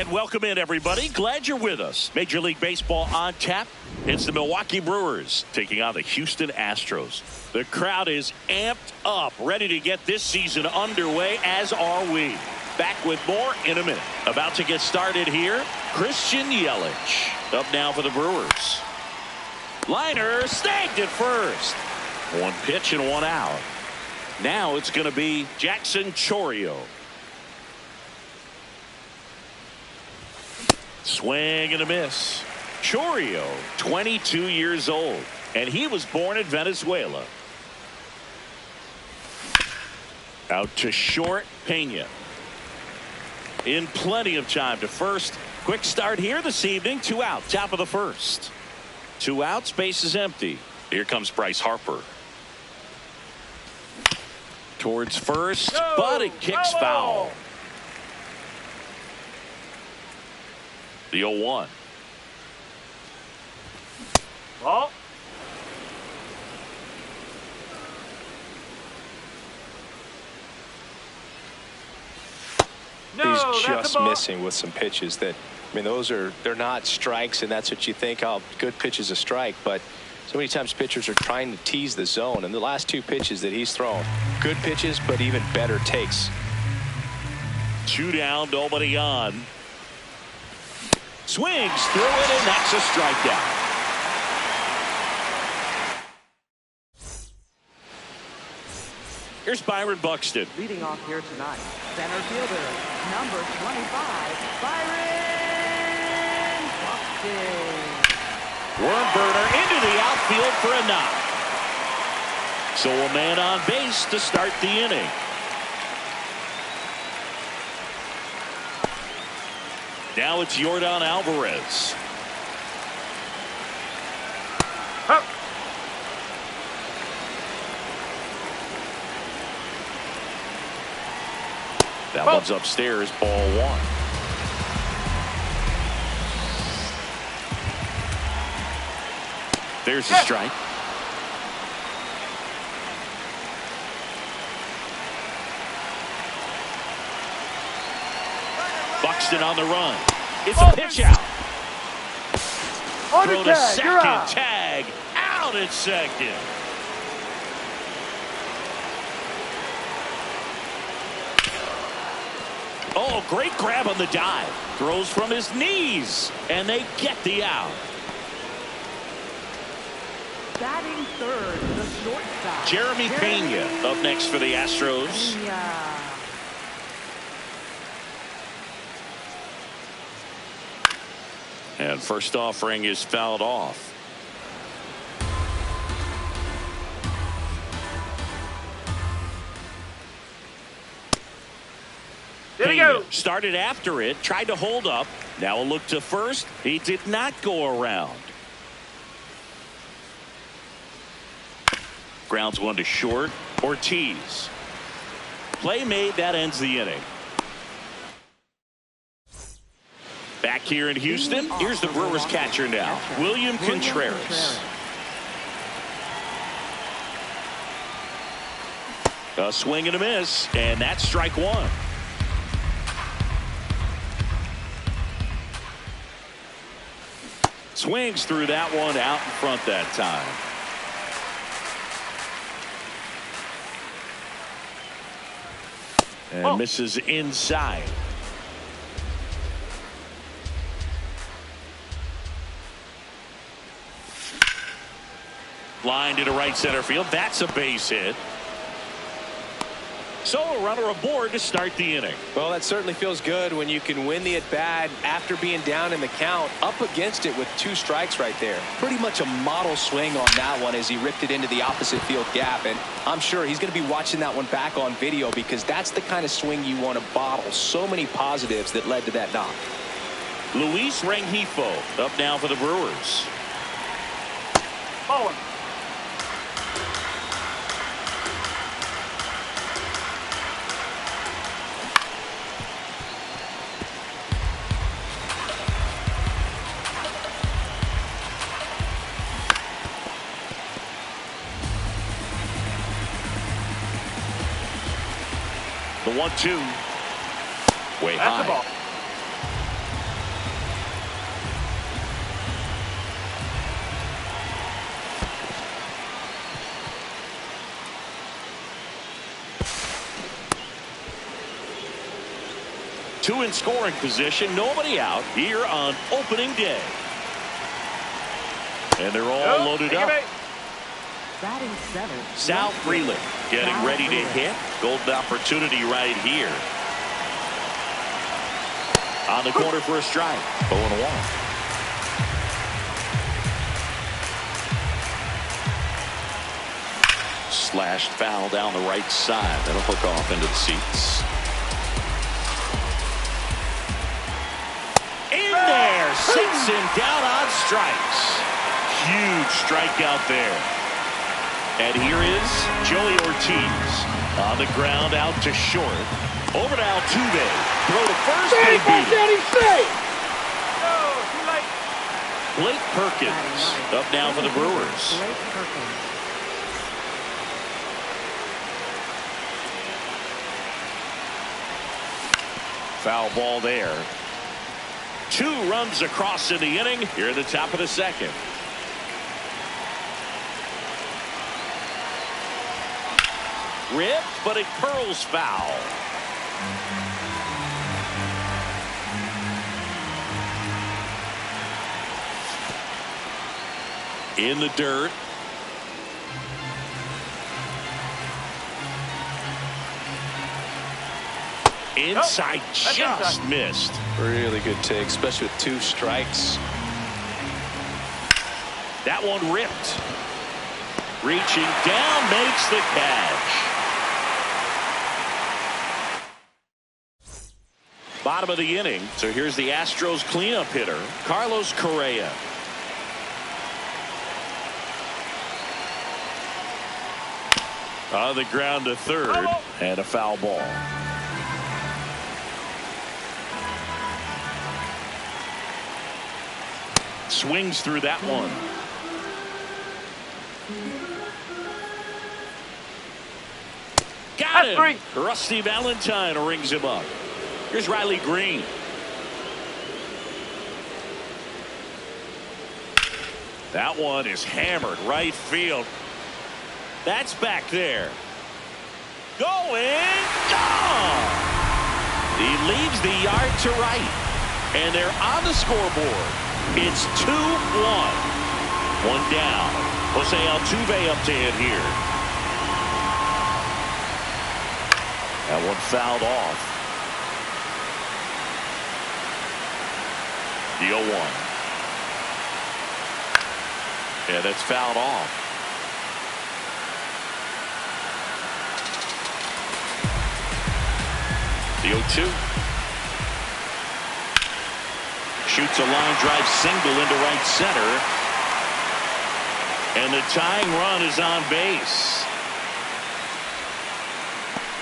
And welcome in, everybody. Glad you're with us. Major League Baseball on tap. It's the Milwaukee Brewers taking on the Houston Astros. The crowd is amped up, ready to get this season underway, as are we. Back with more in a minute. About to get started here, Christian Yelich. Up now for the Brewers. Liner snagged at first. One pitch and one out. Now it's going to be Jackson Chourio. Swing and a miss. Chourio, 22 years old, and he was born in Venezuela. Out to short, Pena. In plenty of time to first. Quick start here this evening. 2 out, top of the first. 2 outs, base is empty. Here comes Bryce Harper. Towards first, but it kicks foul. The 0-1. Ball. He's just missing with some pitches that, I mean, they're not strikes, and that's what you think, oh, good pitch is a strike, but so many times pitchers are trying to tease the zone, and the last 2 pitches that he's thrown, good pitches, but even better takes. 2 down, nobody on. Swings through it, and that's a strikeout. Here's Byron Buxton. Leading off here tonight, center fielder, number 25, Byron Buxton. Worm burner into the outfield for a knock. So a man on base to start the inning. Now it's Yordan Alvarez. Huh. That one's upstairs, ball 1. There's a strike. Buxton on the run. It's a pitch out. Throw to second, tag, out at second. Oh, great grab on the dive. Throws from his knees, and they get the out. Batting third, the shortstop, Jeremy Pena up next for the Astros. And first offering is fouled off. There we go. Started after it, tried to hold up. Now a look to first. He did not go around. Grounds one to short. Ortiz. Play made, that ends the inning. Back here in Houston, here's the Brewers catcher now, William Contreras. A swing and a miss, and that's strike 1. Swings through that one, out in front that time. And misses inside. Line to right center field. That's a base hit. So a runner aboard to start the inning. Well, that certainly feels good when you can win the at-bat after being down in the count, up against it with 2 strikes right there. Pretty much a model swing on that one as he ripped it into the opposite field gap, and I'm sure he's going to be watching that one back on video because that's the kind of swing you want to bottle. So many positives that led to that knock. Luis Rengifo up now for the Brewers. Ball 1. The 1-2. Way That's high. the ball. Two in scoring position, nobody out here on opening day. And they're all loaded up. Batting seven. Sal Freeland getting ready to hit. Golden opportunity right here. On the corner for a strike. 0-1. Slashed foul down the right side. That'll hook off into the seats. In there. Sits him down on strikes. Huge strikeout there. And here is Joey Ortiz on the ground out to short. Over to Altuve. Throw to first. Blake Perkins up now for the Brewers. Blake Perkins. Foul ball there. 2 runs across in the inning here at the top of the second. Ripped, but it curls foul. In the dirt. Inside, just missed. Really good take, especially with 2 strikes. That one ripped. Reaching down, makes the catch. Bottom of the inning. So here's the Astros cleanup hitter, Carlos Correa. On the ground to third, and a foul ball. Swings through that one. Got him. Rusty Valentine rings him up. Here's Riley Green. That one is hammered right field. That's back there. Going. Gone. He leaves the yard to right. And they're on the scoreboard. It's 2-1. One down. Jose Altuve up to hit here. That one fouled off. The 0-1. Yeah, that's fouled off. The 0-2. Shoots a line drive single into right center. And the tying run is on base.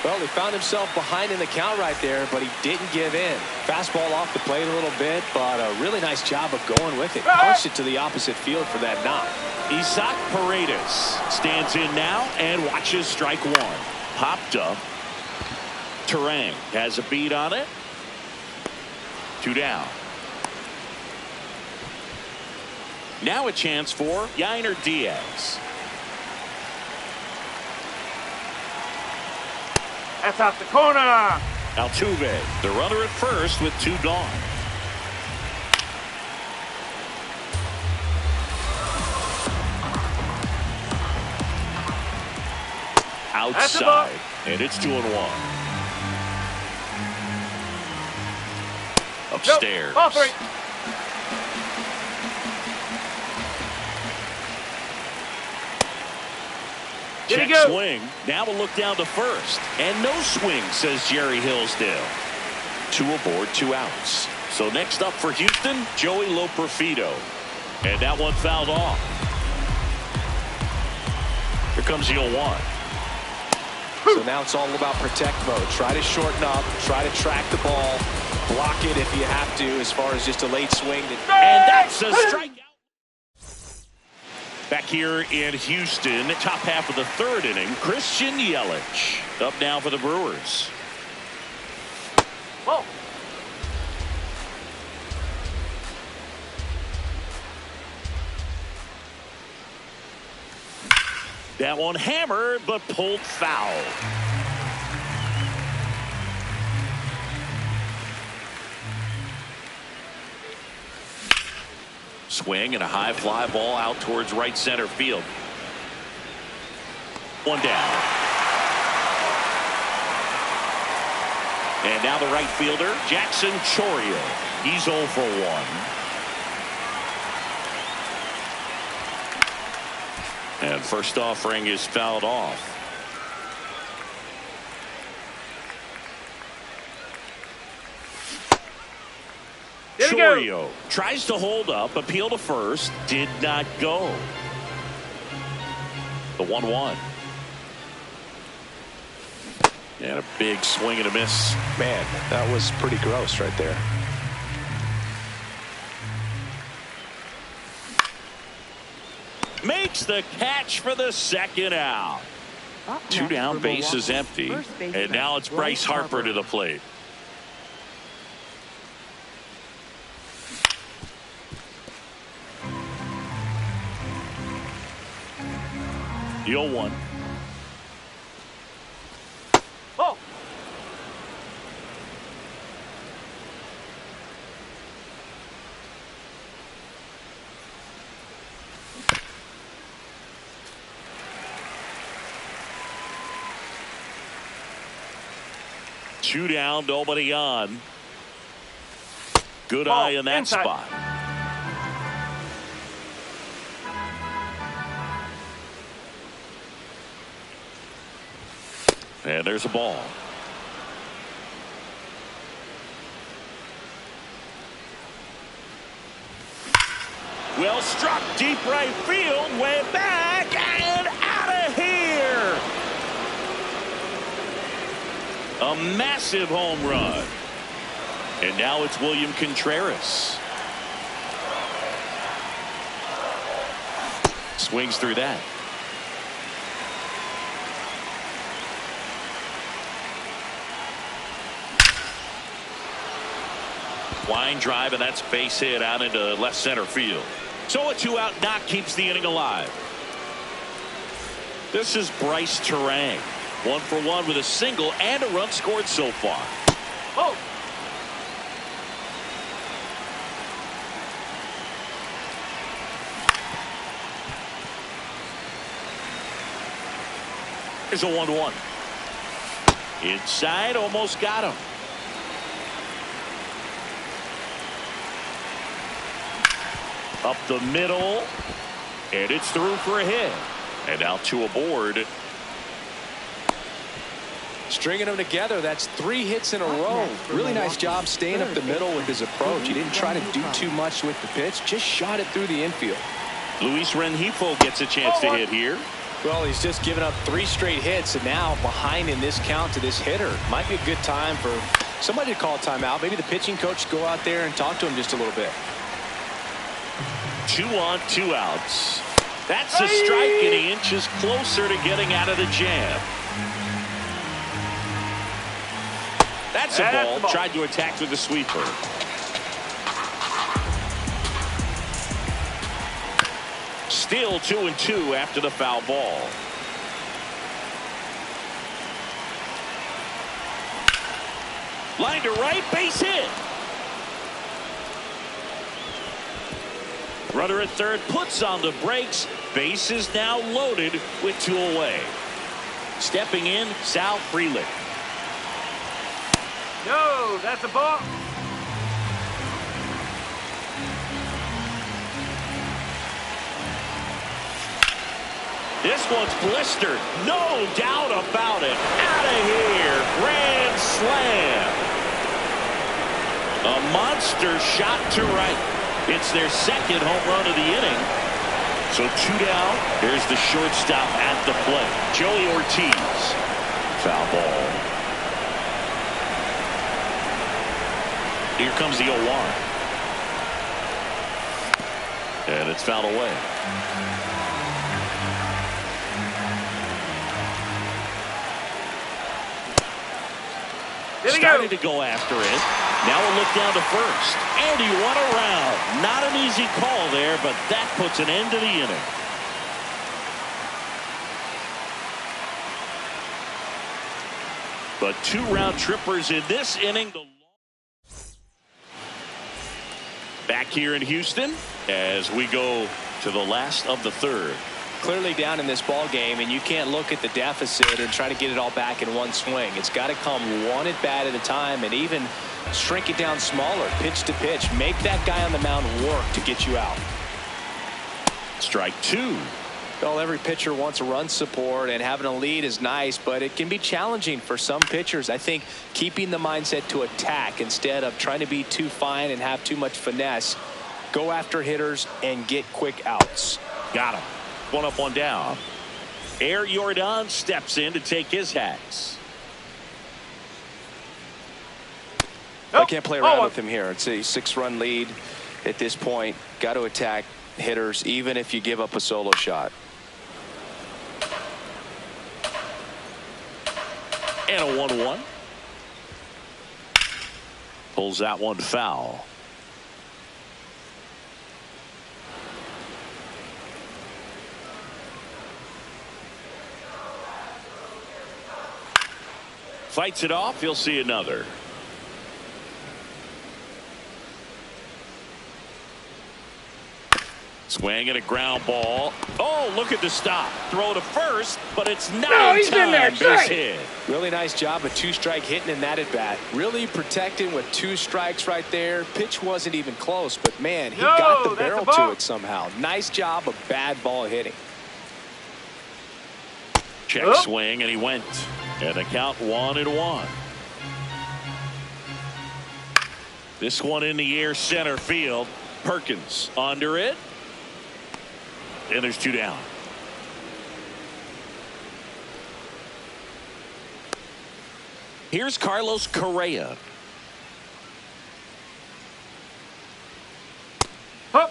Well, he found himself behind in the count right there, but he didn't give in. Fastball off the plate a little bit, but a really nice job of going with it. Punched it to the opposite field for that knock. Isaac Paredes stands in now and watches strike one. Popped up. Terang has a beat on it. 2 down. Now a chance for Yainer Diaz. That's out the corner. Altuve, the runner at first with 2 gone. Outside, and it's 2-1. Upstairs. Ball 3. Check swing. Now we'll look down to first. And no swing, says Jerry Hillsdale. 2 aboard, 2 outs. So next up for Houston, Joey Loperfido. And that one fouled off. Here comes the 0-1. So now it's all about protect mode. Try to shorten up, try to track the ball, block it if you have to as far as just a late swing. And that's a strikeout. Back here in Houston, top half of the 3rd inning, Christian Yelich up now for the Brewers. Whoa. That one hammered, but pulled foul. Swing and a high fly ball out towards right center field. One down. And now the right fielder, Jackson Chourio. He's 0 for 1. And first offering is fouled off. Chourio tries to hold up, appeal to first, did not go. The 1-1. And a big swing and a miss. Man, that was pretty gross right there. Makes the catch for the second out. Two down, base is empty. And now it's Bryce Harper to the plate. The 0-1. Oh! Two down, nobody on. Good eye in that inside. spot. And there's a ball. Well struck, deep right field, way back and out of here. A massive home run. And now it's William Contreras. Swings through that. Line drive, and that's base hit out into left center field. So a 2-out knock keeps the inning alive. This is Bryce Turang. 1 for 1 with a single and a run scored so far. Oh! Here's a 1-1. Inside, almost got him. Up the middle, and it's through for a hit. And now 2 aboard. Stringing them together, that's 3 hits in a row. Really nice job staying up the middle with his approach. He didn't try to do too much with the pitch, just shot it through the infield. Luis Rengifo gets a chance to hit here. Well, he's just given up 3 straight hits, and now behind in this count to this hitter. Might be a good time for somebody to call a timeout. Maybe the pitching coach go out there and talk to him just a little bit. 2 on, 2 outs. That's a strike, and he inches closer to getting out of the jam. That's a ball. Tried to attack with the sweeper. Still 2-2 after the foul ball. Line to right, base hit. Runner at third puts on the brakes. Base is now loaded with 2 away. Stepping in, Sal Frelick. No, that's a ball. This one's blistered. No doubt about it. Out of here. Grand slam. A monster shot to right. It's their second home run of the inning. So 2 down. Here's the shortstop at the plate. Joey Ortiz. Foul ball. Here comes the 0-1. And it's fouled away. Started to go after it. Now a look down to first. And he won around. Not an easy call there, but that puts an end to the inning. But 2 round trippers in this inning. Back here in Houston as we go to the last of the third. Clearly down in this ball game, and you can't look at the deficit and try to get it all back in one swing. It's got to come one at bat at a time, and even shrink it down smaller, pitch to pitch. Make that guy on the mound work to get you out. Strike two. Well, every pitcher wants a run support, and having a lead is nice, but it can be challenging for some pitchers. I think keeping the mindset to attack instead of trying to be too fine and have too much finesse. Go after hitters and get quick outs. Got him. One up, one down. Air Jordan steps in to take his hats. I can't play around with him here. It's a 6-run lead at this point. Got to attack hitters even if you give up a solo shot. And a 1-1. Pulls that one foul. Fights it off. He'll see another. Swing and a ground ball. Oh, look at the stop. Throw to first, but it's not in time. Base hit. Really nice job of 2-strike hitting in that at bat. Really protecting with 2 strikes right there. Pitch wasn't even close, but man, he got the barrel to it somehow. Nice job of bad ball hitting. Check swing, and he went. And the count 1-1. This one in the air center field. Perkins under it. And there's 2 down. Here's Carlos Correa. Huh.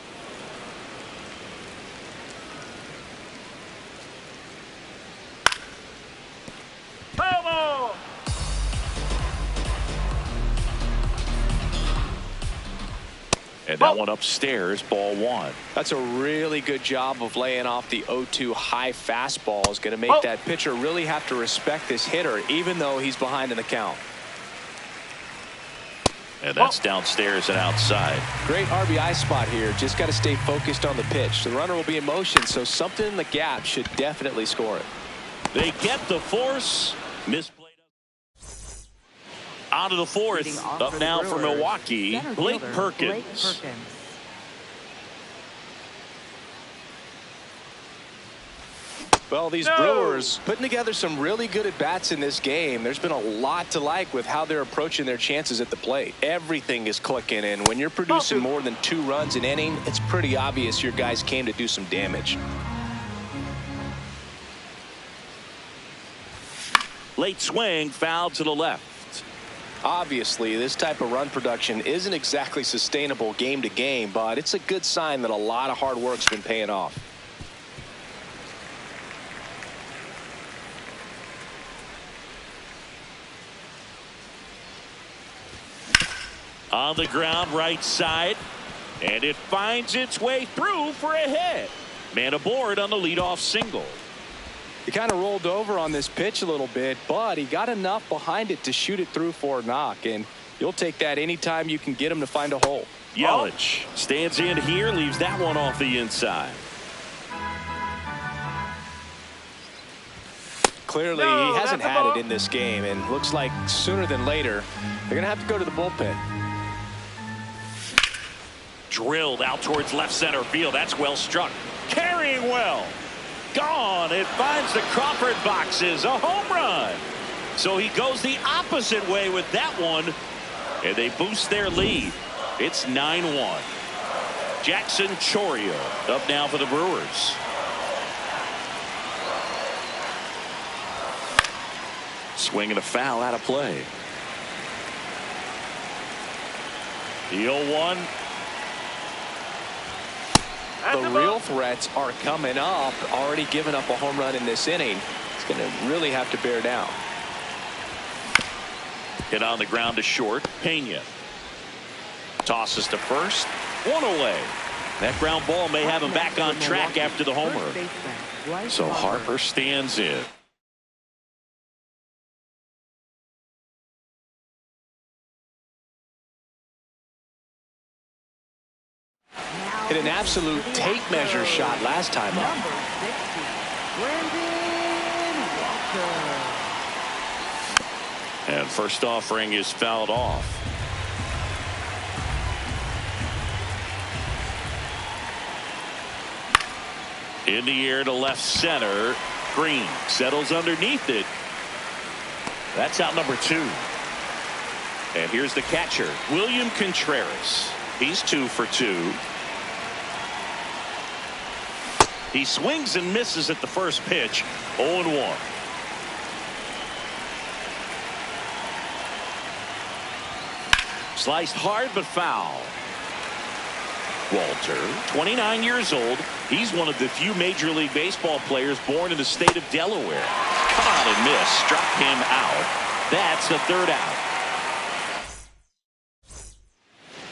And that one upstairs, ball 1. That's a really good job of laying off the 0-2 high fastball. Is going to make that pitcher really have to respect this hitter, even though he's behind in the count. And that's downstairs and outside. Great RBI spot here. Just got to stay focused on the pitch. The runner will be in motion, so something in the gap should definitely score it. They get the force. Misplayed. On to the fourth. Up now for Milwaukee, Blake Perkins. Well, these Brewers putting together some really good at-bats in this game. There's been a lot to like with how they're approaching their chances at the plate. Everything is clicking, and when you're producing more than 2 runs an inning, it's pretty obvious your guys came to do some damage. Late swing, foul to the left. Obviously, this type of run production isn't exactly sustainable game to game, but it's a good sign that a lot of hard work's been paying off. On the ground, right side, and it finds its way through for a hit. Man aboard on the leadoff single. He kind of rolled over on this pitch a little bit, but he got enough behind it to shoot it through for a knock, and you'll take that anytime you can get him to find a hole. Yelich stands in here, leaves that one off the inside. Clearly, he hasn't had it in this game, and looks like sooner than later, they're going to have to go to the bullpen. Drilled out towards left center field. That's well struck. Carrying well. Gone. It finds the Crawford boxes. A home run. So he goes the opposite way with that one. And they boost their lead. It's 9-1. Jackson Chourio up now for the Brewers. Swing and a foul out of play. The 0-1. The real threats are coming up. Already given up a home run in this inning. It's going to really have to bear down. Hit on the ground to short. Pena tosses to first. One away. That ground ball may have him back on track after the homer. So Harper stands in. Hit an absolute tape measure shot last time up. Number 60, Brendan Walker. And first offering is fouled off. In the air to left center. Green settles underneath it. That's out number 2. And here's the catcher, William Contreras. He's 2 for 2. He swings and misses at the first pitch. 0-1. Sliced hard but foul. Walter, 29 years old. He's one of the few Major League Baseball players born in the state of Delaware. Caught and missed, struck him out. That's the third out.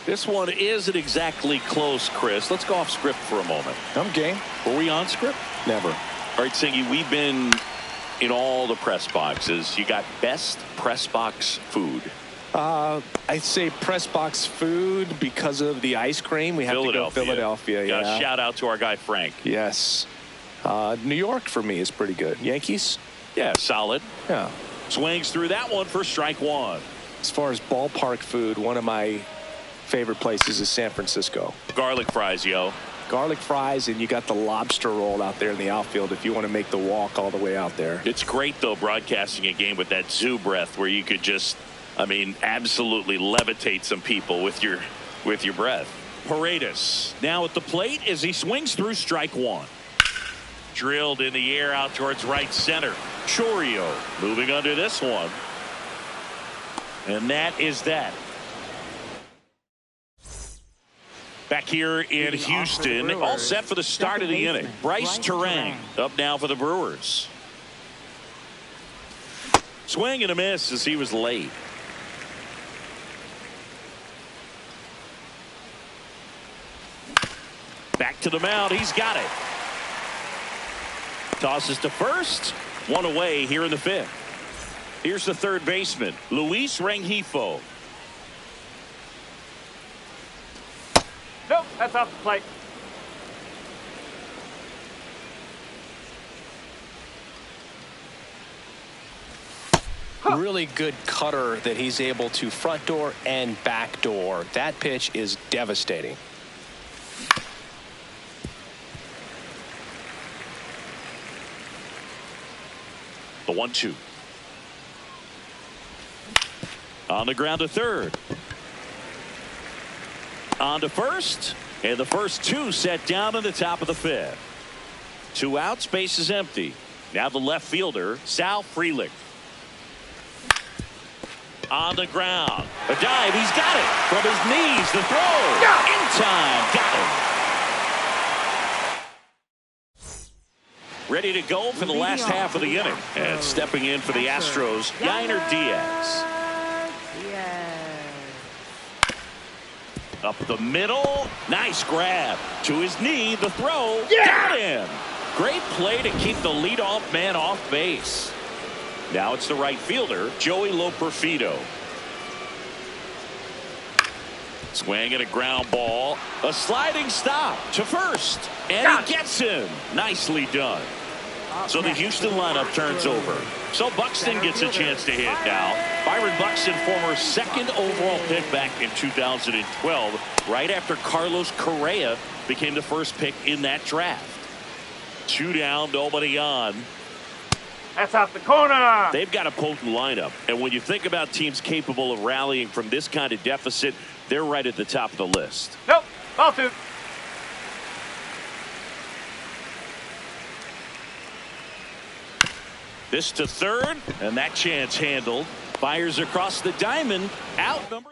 This one isn't exactly close, Chris. Let's go off script for a moment. I'm game. Were we on script? Never. All right, Singy, we've been in all the press boxes. You got best press box food. I'd say press box food because of the ice cream. We have to go Philadelphia. Got Yeah. a shout out to our guy Frank. Yes. New York for me is pretty good. Yankees? Yeah, solid. Yeah. Swings through that one for strike 1. As far as ballpark food, one of my favorite places is San Francisco. Garlic fries, yo. Garlic fries, and you got the lobster roll out there in the outfield if you want to make the walk all the way out there. It's great, though, broadcasting a game with that zoo breath where you could just, I mean, absolutely levitate some people with your breath. Paredes now at the plate as he swings through strike 1. Drilled in the air out towards right center. Chourio moving under this one. And that is that. Back here in Houston, all set for the start of the inning. Bryce Terang up now for the Brewers. Swing and a miss as he was late. Back to the mound. He's got it. Tosses to first. One away here in the 5th. Here's the third baseman, Luis Rengifo. Nope, that's off the plate. Really good cutter that he's able to front door and back door. That pitch is devastating. The 1-2. On the ground to third. On to first. And the first 2 set down in the top of the 5th. 2 outs, base is empty. Now the left fielder, Sal Frelick. On the ground. A dive. He's got it. From his knees, the throw. In time. Got it. Ready to go for the last half of the inning. And stepping in for the Astros, Yainer Diaz. Up the middle. Nice grab. To his knee. The throw. Got him. Great play to keep the leadoff man off base. Now it's the right fielder, Joey Loperfido. Swing and a ground ball. A sliding stop to first. And he gets him. Nicely done. So the Houston lineup turns over. So Buxton gets a chance to hit now. Byron Buxton, former 2nd overall pick back in 2012, right after Carlos Correa became the first pick in that draft. 2 down, nobody on. That's off the corner. They've got a potent lineup. And when you think about teams capable of rallying from this kind of deficit, they're right at the top of the list. Nope, ball 2. This to third, and that chance handled. Fires across the diamond. Out number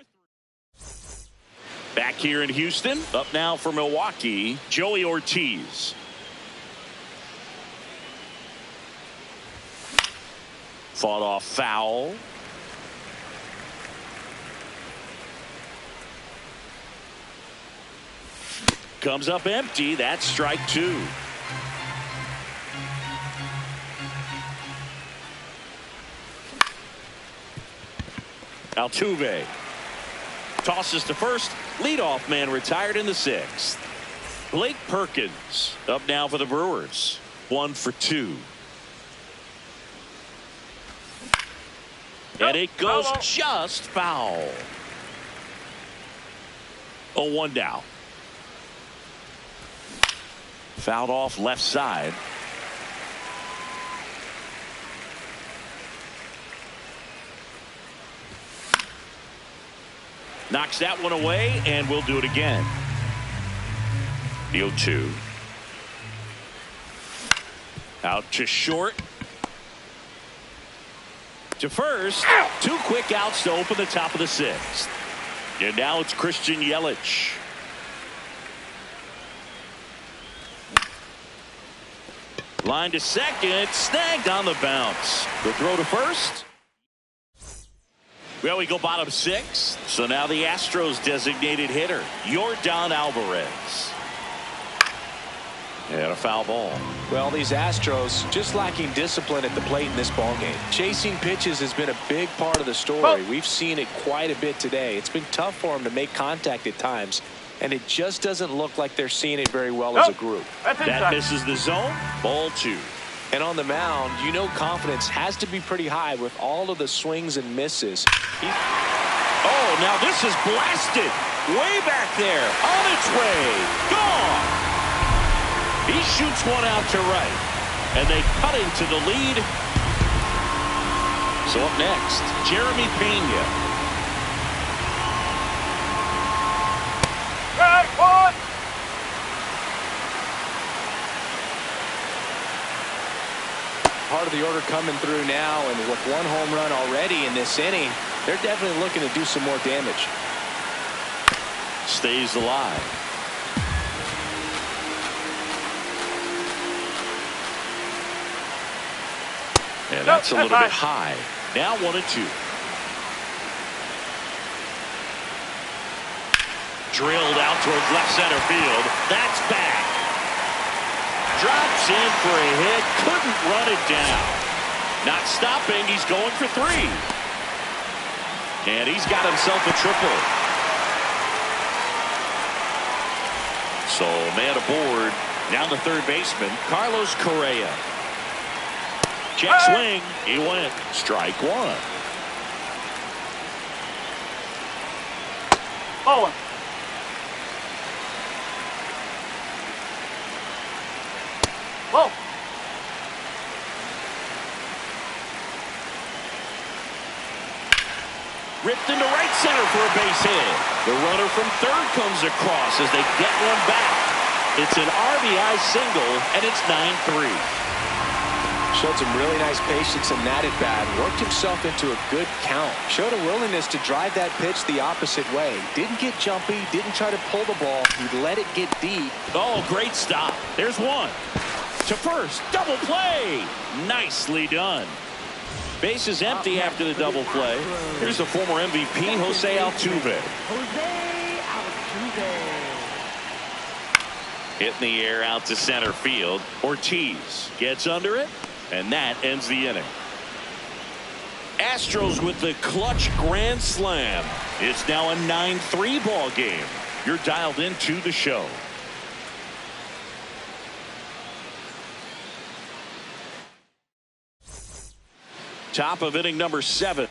3. Back here in Houston. Up now for Milwaukee, Joey Ortiz. Fought off foul. Comes up empty. That's strike 2. Altuve tosses to first. Leadoff man retired in the 6th. Blake Perkins up now for the Brewers. 1 for 2. And it goes just foul. 0-1 now. Fouled off left side. Knocks that one away, and we'll do it again. The 0-2. Out to short. To first. 2 quick outs to open the top of the 6th. And now it's Christian Yelich. Line to second. Snagged on the bounce. The throw to first. Well, we go bottom 6. So now the Astros designated hitter, Yordan Alvarez. And a foul ball. Well, these Astros just lacking discipline at the plate in this ballgame. Chasing pitches has been a big part of the story. We've seen it quite a bit today. It's been tough for them to make contact at times, and it just doesn't look like they're seeing it very well as a group. That misses the zone. Ball 2. And on the mound, you know confidence has to be pretty high with all of the swings and misses. Oh, now this is blasted. Way back there. On its way. Gone. He shoots one out to right. And they cut into the lead. So up next, Jeremy Pena. Part of the order coming through now, and with 1 home run already in this inning, they're definitely looking to do some more damage. Stays alive. And that's a little bit high. Now 1-2. Drilled out towards left center field. That's back. Drops in for a hit. Couldn't run it down. Not stopping. He's going for 3. And he's got himself a triple. So man aboard. Now the third baseman, Carlos Correa. Check swing. He went. Strike 1. Oh. Whoa. Ripped into right center for a base hit. The runner from third comes across as they get one back. It's an RBI single, and it's 9-3. Showed some really nice patience in that at bat. Worked himself into a good count. Showed a willingness to drive that pitch the opposite way. Didn't get jumpy. Didn't try to pull the ball. He let it get deep. Oh, great stop. There's one. To first. Double play. Nicely done. Base is empty after the double play. Here's the former MVP, Jose Altuve. Hit in the air out to center field. Ortiz gets under it. And that ends the inning. Astros with the clutch grand slam. It's now a 9-3 ball game. You're dialed into the show. Top of inning number 7.